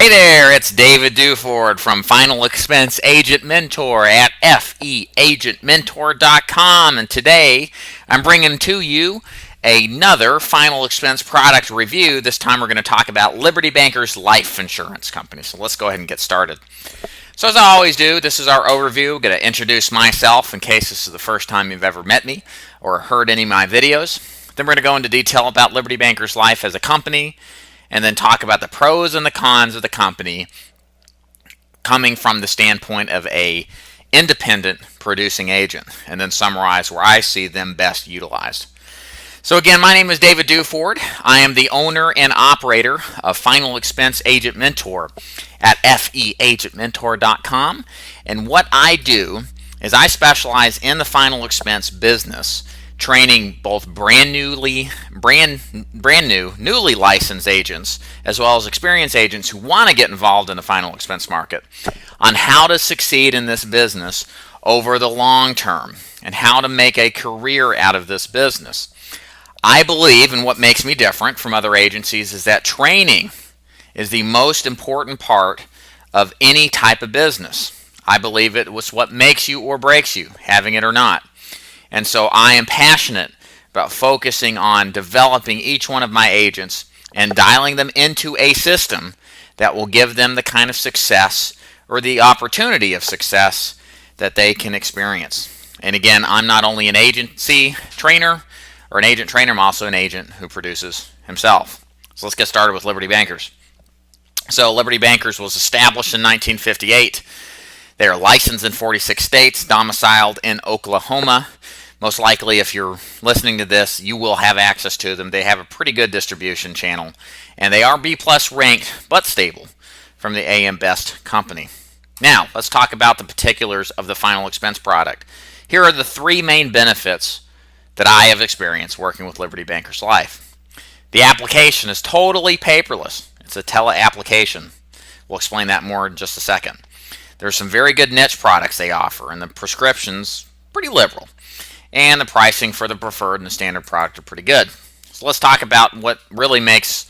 Hey there, it's David Duford from Final Expense Agent Mentor at feagentmentor.com, and today I'm bringing to you another Final Expense product review. This time we're going to talk about Liberty Bankers Life Insurance Company. So let's go ahead and get started. So as I always do, this is our overview. I'm going to introduce myself in case this is the first time you've ever met me or heard any of my videos. Then we're going to go into detail about Liberty Bankers Life as a company, and then talk about the pros and the cons of the company coming from the standpoint of a independent producing agent, and then summarize where I see them best utilized. So again, my name is David Duford. I am the owner and operator of Final Expense Agent Mentor at feagentmentor.com, and what I do is I specialize in the final expense business, training both brand new, newly licensed agents, as well as experienced agents who want to get involved in the final expense market on how to succeed in this business over the long term and how to make a career out of this business. I believe, and what makes me different from other agencies, is that training is the most important part of any type of business. I believe it was what makes you or breaks you, having it or not. And so I am passionate about focusing on developing each one of my agents and dialing them into a system that will give them the kind of success or the opportunity of success that they can experience. And again, I'm not only an agency trainer or an agent trainer, I'm also an agent who produces himself. So let's get started with Liberty Bankers. So Liberty Bankers was established in 1958. They are licensed in 46 states, domiciled in Oklahoma. Most likely, if you're listening to this, you will have access to them. They have a pretty good distribution channel, and they are B+ ranked, but stable, from the AM Best company. Now, let's talk about the particulars of the final expense product. Here are the three main benefits that I have experienced working with Liberty Bankers Life. The application is totally paperless. It's a tele-application. We'll explain that more in just a second. There's some very good niche products they offer, and the prescription's pretty liberal. And the pricing for the preferred and the standard product are pretty good. So let's talk about what really makes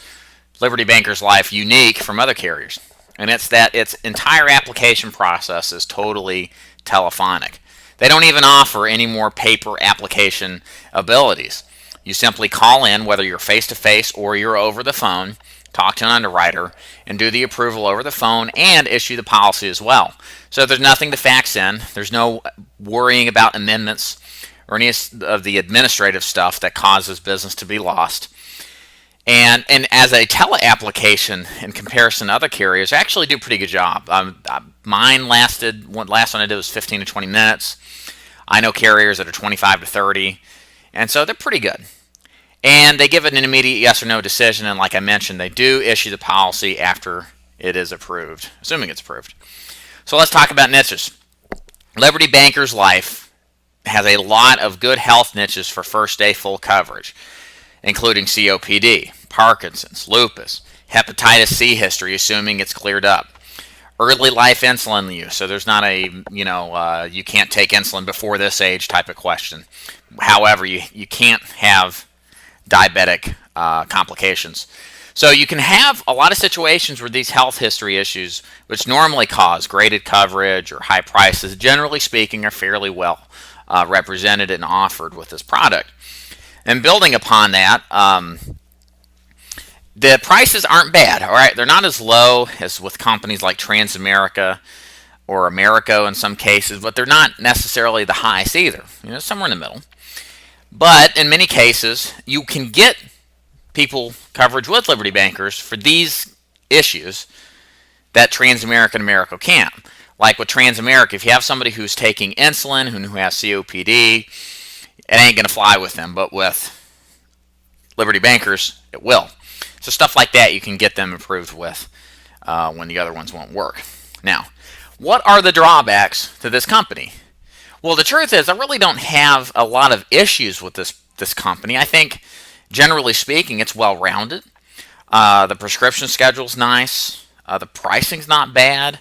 Liberty Bankers Life unique from other carriers. And it's that its entire application process is totally telephonic. They don't even offer any more paper application abilities. You simply call in, whether you're face-to-face or you're over the phone, talk to an underwriter, and do the approval over the phone and issue the policy as well. So there's nothing to fax in. There's no worrying about amendments or any of the administrative stuff that causes business to be lost. And as a tele-application, in comparison to other carriers, I actually do a pretty good job. Mine last one I did was 15 to 20 minutes. I know carriers that are 25 to 30, and so they're pretty good. And they give it an immediate yes or no decision, and like I mentioned, they do issue the policy after it is approved, assuming it's approved. So let's talk about niches. Liberty Bankers Life has a lot of good health niches for first day full coverage, including COPD, Parkinson's, lupus, hepatitis C history, assuming it's cleared up, early life insulin use, so there's not a, you can't take insulin before this age type of question. However, you can't have diabetic complications. So you can have a lot of situations where these health history issues, which normally cause graded coverage or high prices, generally speaking, are fairly well represented and offered with this product. And building upon that, the prices aren't bad. All right, they're not as low as with companies like Transamerica or Americo in some cases, but they're not necessarily the highest either. Somewhere in the middle. But in many cases, you can get people coverage with Liberty Bankers for these issues that Transamerica and Americo can't. Like with Transamerica, if you have somebody who's taking insulin, who has COPD, it ain't going to fly with them. But with Liberty Bankers, it will. So stuff like that you can get them approved with when the other ones won't work. Now, what are the drawbacks to this company? Well, the truth is I really don't have a lot of issues with this company. I think, generally speaking, it's well-rounded. The prescription schedule's nice. The pricing's not bad.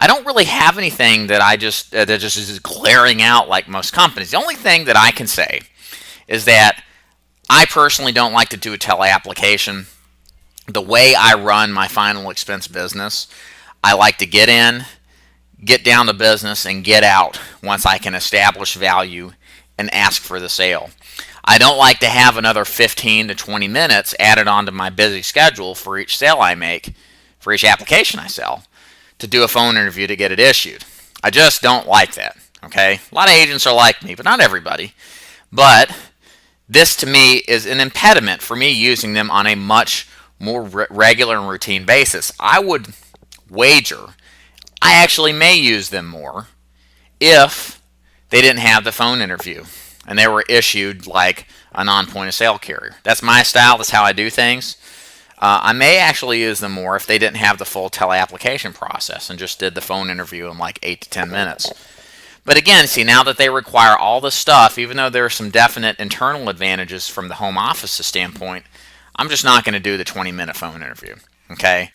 I don't really have anything that that just is glaring out like most companies. The only thing that I can say is that I personally don't like to do a tele-application the way I run my final expense business, I like to get in, get down to business, and get out once I can establish value and ask for the sale. I don't like to have another 15 to 20 minutes added onto my busy schedule for each sale I make, for each application I sell, to do a phone interview to get it issued. I just don't like that, okay? A lot of agents are like me, but not everybody. But this to me is an impediment for me using them on a much more regular and routine basis. I would wager I actually may use them more if they didn't have the phone interview and they were issued like a non-point of sale carrier. That's my style. That's how I do things. I may actually use them more if they didn't have the full tele-application process and just did the phone interview in like 8 to 10 minutes. But again, see, now that they require all this stuff, even though there are some definite internal advantages from the home office standpoint, I'm just not going to do the 20-minute phone interview, okay?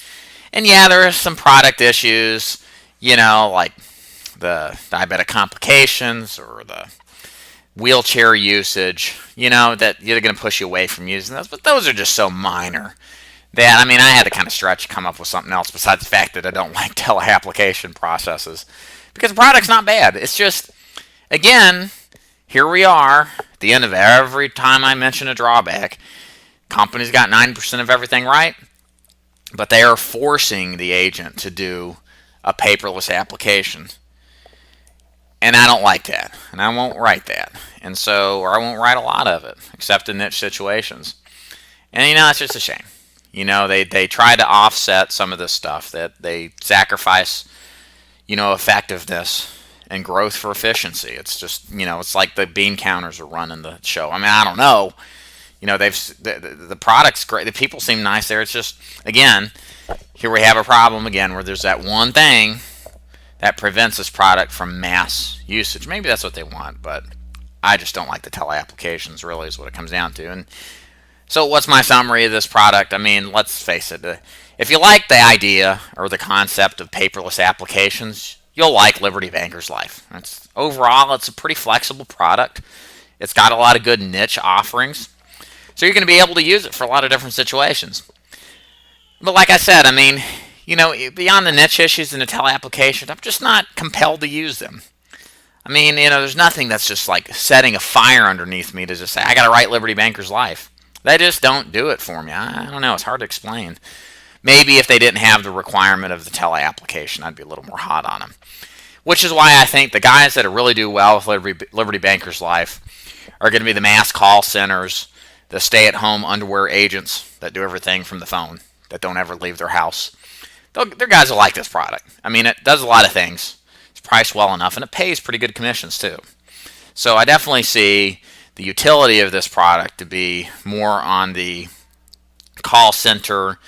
And yeah, there are some product issues, like the diabetic complications or the wheelchair usage, that you're going to push you away from using those. But those are just so minor that, I had to kind of stretch to come up with something else besides the fact that I don't like tele-application processes. Because the product's not bad. It's just, again, here we are at the end of every time I mention a drawback. Company's got 90% of everything right, but they are forcing the agent to do a paperless application. And I don't like that. And I won't write that. Or I won't write a lot of it, except in niche situations. And, it's just a shame. They try to offset some of this stuff, that they sacrifice effectiveness and growth for efficiency. It's just, it's like the bean counters are running the show. I don't know. The product's great. The people seem nice there. It's just, again, here we have a problem again where there's that one thing that prevents this product from mass usage. Maybe that's what they want, but I just don't like the tele-applications, really, is what it comes down to. And so what's my summary of this product? Let's face it. If you like the idea or the concept of paperless applications, you'll like Liberty Bankers Life. Overall, it's a pretty flexible product. It's got a lot of good niche offerings. So you're going to be able to use it for a lot of different situations. But like I said, beyond the niche issues in the tele-application, I'm just not compelled to use them. There's nothing that's just like setting a fire underneath me to just say, I got to write Liberty Bankers Life. They just don't do it for me. I don't know. It's hard to explain. Maybe if they didn't have the requirement of the tele-application, I'd be a little more hot on them. Which is why I think the guys that really do well with Liberty Bankers Life are going to be the mass call centers, the stay-at-home underwear agents that do everything from the phone, that don't ever leave their house. They're guys that like this product. It does a lot of things. It's priced well enough, and it pays pretty good commissions too. So I definitely see the utility of this product to be more on the call center,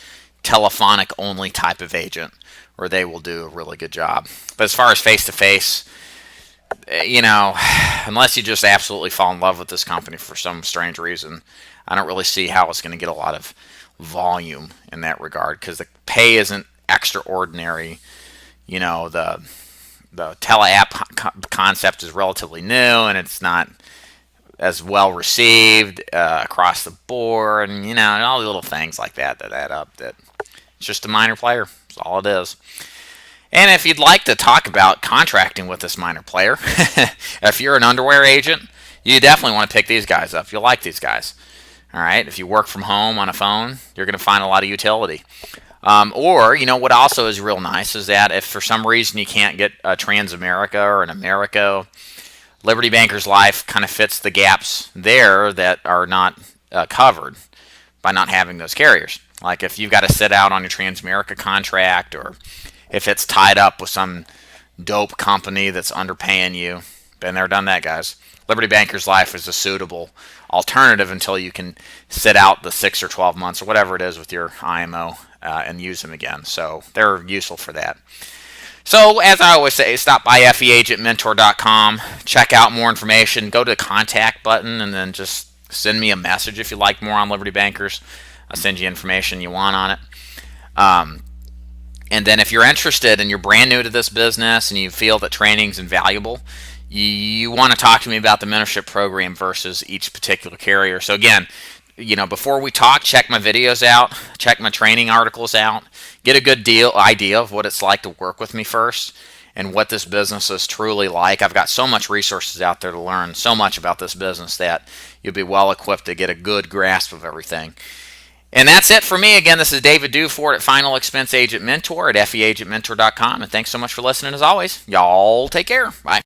telephonic only type of agent, where they will do a really good job. But as far as face-to-face, unless you just absolutely fall in love with this company for some strange reason, I don't really see how it's going to get a lot of volume in that regard, because the pay isn't extraordinary. The Tele-App concept is relatively new, and it's not as well received across the board, and all the little things like that add up. That it's just a minor player. That's all it is. And if you'd like to talk about contracting with this minor player, if you're an underwear agent, you definitely want to pick these guys up. You'll like these guys. All right. If you work from home on a phone, you're going to find a lot of utility. What also is real nice is that if for some reason you can't get a Transamerica or an America, Liberty Bankers Life kind of fits the gaps there that are not covered by not having those carriers. Like if you've got to sit out on your Transamerica contract, or if it's tied up with some dope company that's underpaying you. Been there, done that, guys. Liberty Bankers Life is a suitable alternative until you can sit out the 6 or 12 months or whatever it is with your IMO and use them again. So they're useful for that. So as I always say, stop by feagentmentor.com, check out more information, go to the contact button, and then just send me a message if you like more on Liberty Bankers. I'll send you information you want on it. And then if you're interested and you're brand new to this business and you feel that training's invaluable, you want to talk to me about the mentorship program versus each particular carrier. So again, before we talk, check my videos out, check my training articles out, get a good idea of what it's like to work with me first and what this business is truly like. I've got so much resources out there to learn so much about this business that you'll be well equipped to get a good grasp of everything. And that's it for me. Again, this is David Duford at Final Expense Agent Mentor at feagentmentor.com. And thanks so much for listening as always. Y'all take care. Bye.